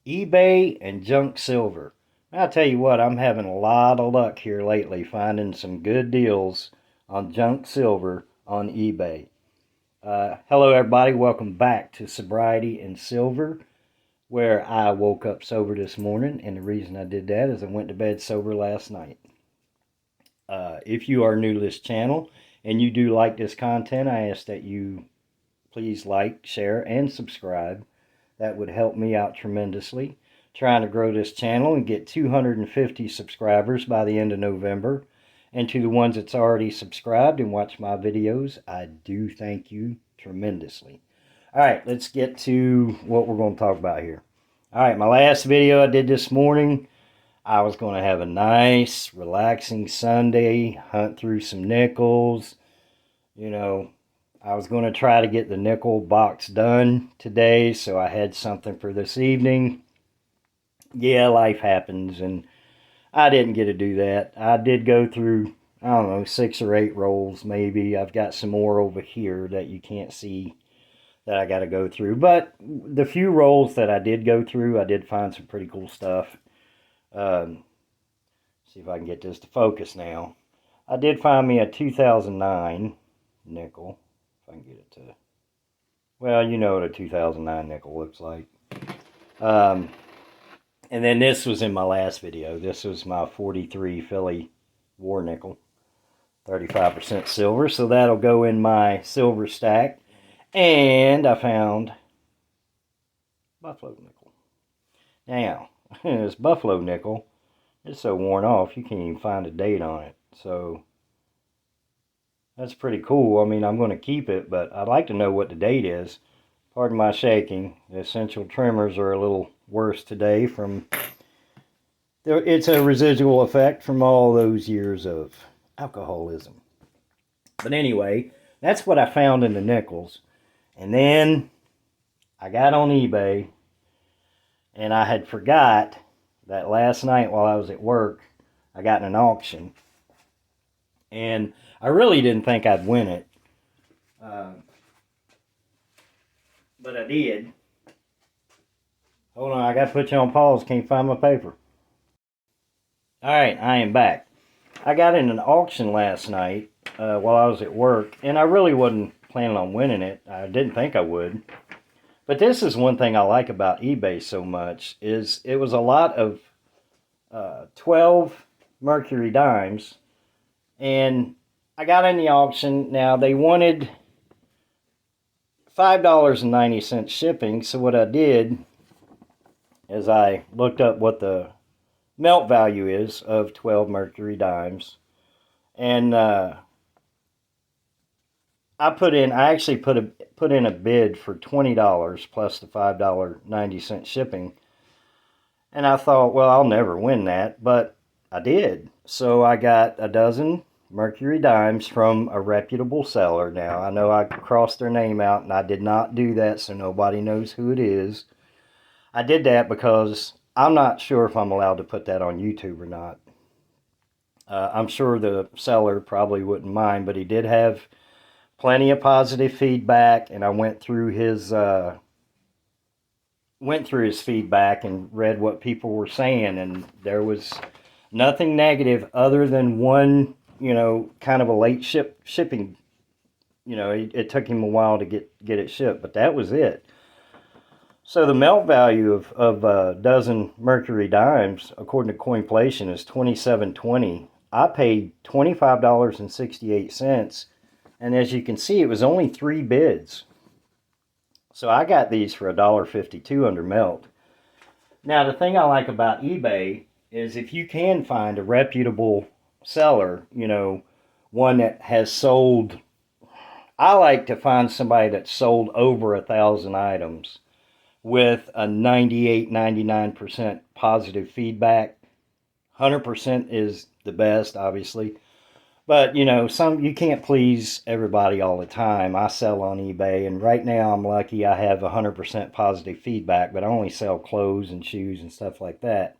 eBay and junk silver. I'll tell you what, I'm having a lot of luck here lately finding some good deals on junk silver on eBay. Hello, everybody. Welcome back to Sobriety and Silver, where I woke up sober this morning, and the reason I did that is I went to bed sober last night. If you are new to this channel and you do like this content, I ask that you please like, share, and subscribe. That would help me out tremendously. Trying to grow this channel and get 250 subscribers by the end of November. And to the ones that's already subscribed and watch my videos, I do thank you tremendously. All right, let's get to what we're going to talk about here. All right, my last video I did this morning, I was going to have a nice, relaxing Sunday, hunt through some nickels. You know, I was going to try to get the nickel box done today, so I had something for this evening. Yeah, life happens, and I didn't get to do that. I did go through, I don't know, 6 or 8 rolls maybe. I've got some more over here that you can't see that I got to go through. But the few rolls that I did go through, I did find some pretty cool stuff. See if I can get this to focus now. I did find me a 2009 nickel. If I can get it to... Well, you know what a 2009 nickel looks like. And then this was in my last video. This was my 43 Philly War nickel. 35% silver. So that'll go in my silver stack. And I found Buffalo nickel. Now, this Buffalo nickel, it's so worn off, you can't even find a date on it. So that's pretty cool. I mean, I'm going to keep it, but I'd like to know what the date is. Pardon my shaking. The essential tremors are a little worse today from... It's a residual effect from all those years of alcoholism. But anyway, that's what I found in the nickels. And then I got on eBay, and I had forgot that last night while I was at work, I got in an auction. And I really didn't think I'd win it. But I did. Hold on, I got to put you on pause. Can't find my paper. Alright, I am back. I got in an auction last night while I was at work, and I really wasn't planning on winning it. I didn't think I would. But this is one thing I like about eBay so much, is it was a lot of 12 Mercury dimes, and I got in the auction. Now, they wanted $5.90 shipping, so what I did is I looked up what the melt value is of 12 Mercury dimes, and I actually put in a bid for $20 plus the $5.90 shipping. And I thought, well, I'll never win that, but I did. So I got a dozen Mercury dimes from a reputable seller. Now, I know I crossed their name out, and I did not do that, so nobody knows who it is. I did that because I'm not sure if I'm allowed to put that on YouTube or not. I'm sure the seller probably wouldn't mind, but he did have plenty of positive feedback, and I went through his feedback and read what people were saying, and there was nothing negative other than one, kind of a late shipping. It took him a while to get it shipped, but that was it. So the melt value of a dozen Mercury dimes, according to Coinflation, is $27.20. I paid $25.68, and as you can see, it was only 3 bids. So I got these for $1.52 under melt. Now, the thing I like about eBay is if you can find a reputable seller, one that has sold... I like to find somebody that's sold over 1,000 items with a 98, 99% positive feedback. 100% is the best, obviously. But, you can't please everybody all the time. I sell on eBay, and right now I'm lucky I have 100% positive feedback, but I only sell clothes and shoes and stuff like that.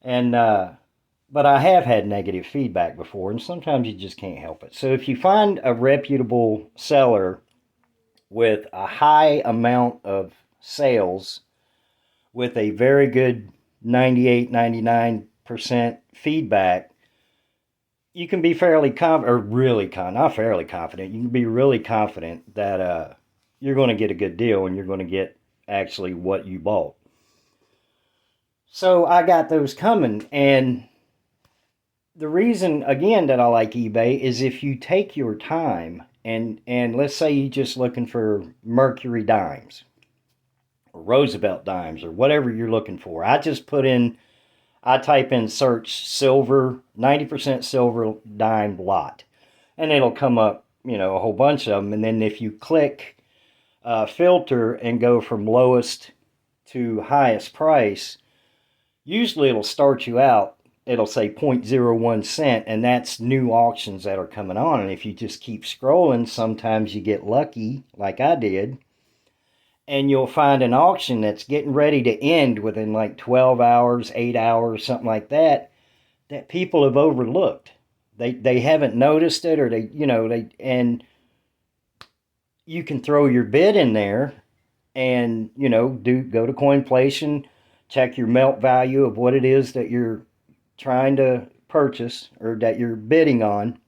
And, but I have had negative feedback before, and sometimes you just can't help it. So if you find a reputable seller with a high amount of sales with a very good 98, 99% feedback, you can be fairly confident, or really not fairly confident, you can be really confident that you're going to get a good deal and you're going to get actually what you bought. So I got those coming, and the reason again that I like eBay is if you take your time and let's say you're just looking for Mercury dimes or Roosevelt dimes or whatever you're looking for. I type in search silver, 90% silver dime lot, and it'll come up, a whole bunch of them. And then if you click filter and go from lowest to highest price, usually it'll start you out. It'll say 0.01 cent, and that's new auctions that are coming on. And if you just keep scrolling, sometimes you get lucky, like I did, and you'll find an auction that's getting ready to end within like 12 hours, 8 hours, something like that, that people have overlooked. They haven't noticed it, or and you can throw your bid in there and, go to Coinflation, check your melt value of what it is that you're trying to purchase or that you're bidding on,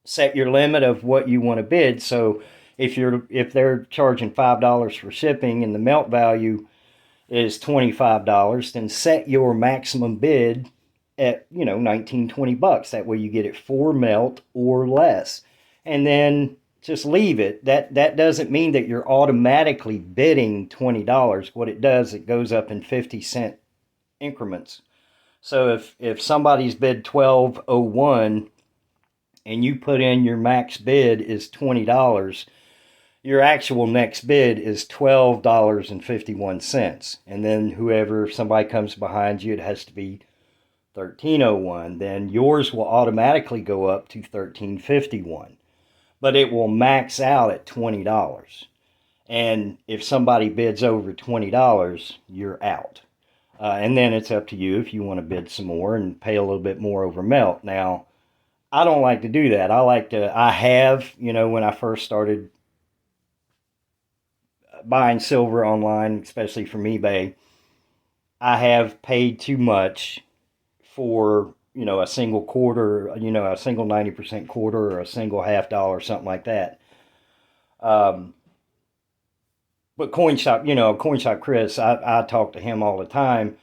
set your limit of what you want to bid. So if they're charging $5 for shipping and the melt value is $25, then set your maximum bid at 19, $20. That way you get it for melt or less, and then just leave it. That doesn't mean that you're automatically bidding $20. What it does, it goes up in 50-cent increments. So if somebody's bid 12.01 and you put in your max bid is $20, your actual next bid is $12.51. And then if somebody comes behind you, it has to be 13.01. Then yours will automatically go up to 13.51. But it will max out at $20. And if somebody bids over $20, you're out. And then it's up to you if you want to bid some more and pay a little bit more over melt. Now, I don't like to do that. I have, when I first started buying silver online, especially from eBay, I have paid too much for, a single quarter, a single 90% quarter or a single $50, something like that. But CoinShop Chris, I talk to him all the time,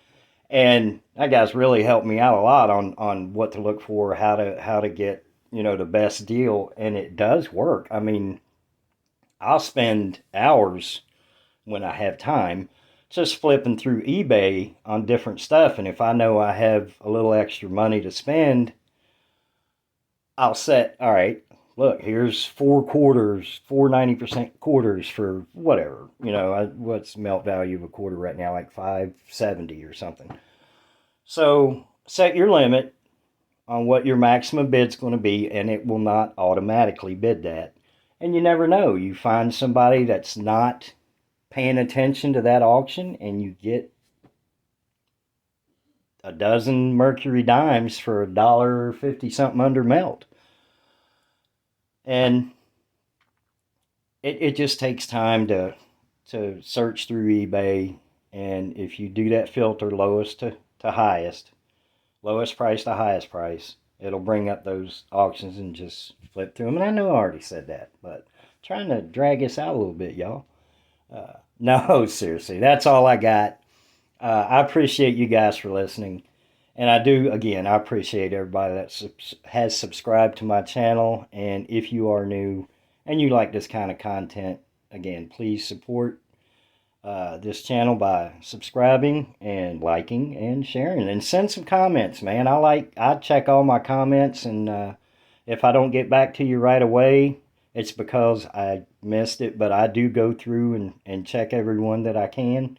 and that guy's really helped me out a lot on what to look for, how to get, the best deal, and it does work. I mean, I'll spend hours when I have time just flipping through eBay on different stuff, and if I know I have a little extra money to spend, I'll set, all right, look, here's 4 quarters, 90% quarters for whatever, what's the melt value of a quarter right now, like 570 or something. So set your limit on what your maximum bid's going to be, and it will not automatically bid that. And you never know. You find somebody that's not paying attention to that auction, and you get a dozen Mercury dimes for $1.50 something under melt. And it just takes time to search through eBay, and if you do that filter lowest to highest, lowest price to highest price, it'll bring up those auctions and just flip through them. And I know I already said that, but I'm trying to drag us out a little bit, y'all. No, seriously, that's all I got. I appreciate you guys for listening. And I appreciate everybody that has subscribed to my channel. And if you are new and you like this kind of content, again, please support this channel by subscribing and liking and sharing. And send some comments, man. I check all my comments, and if I don't get back to you right away, it's because I missed it. But I do go through and check everyone that I can.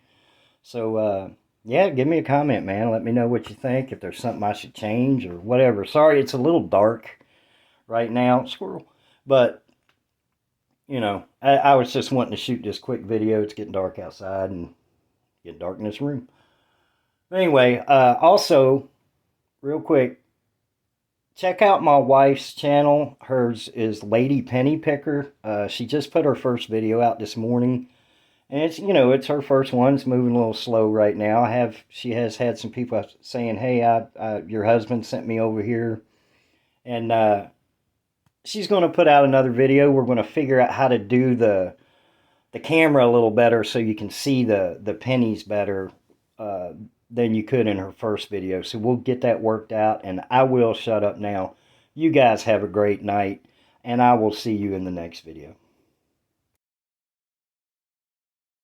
So, yeah, give me a comment, man. Let me know what you think, if there's something I should change or whatever. Sorry, it's a little dark right now, squirrel. But, I was just wanting to shoot this quick video. It's getting dark outside and getting dark in this room. Anyway, also, real quick, check out my wife's channel. Hers is Lady Penny Picker. She just put her first video out this morning. And it's, it's her first one. It's moving a little slow right now. She has had some people saying, "Hey, your husband sent me over here," and she's going to put out another video. We're going to figure out how to do the camera a little better so you can see the pennies better than you could in her first video. So we'll get that worked out, and I will shut up now. You guys have a great night, and I will see you in the next video.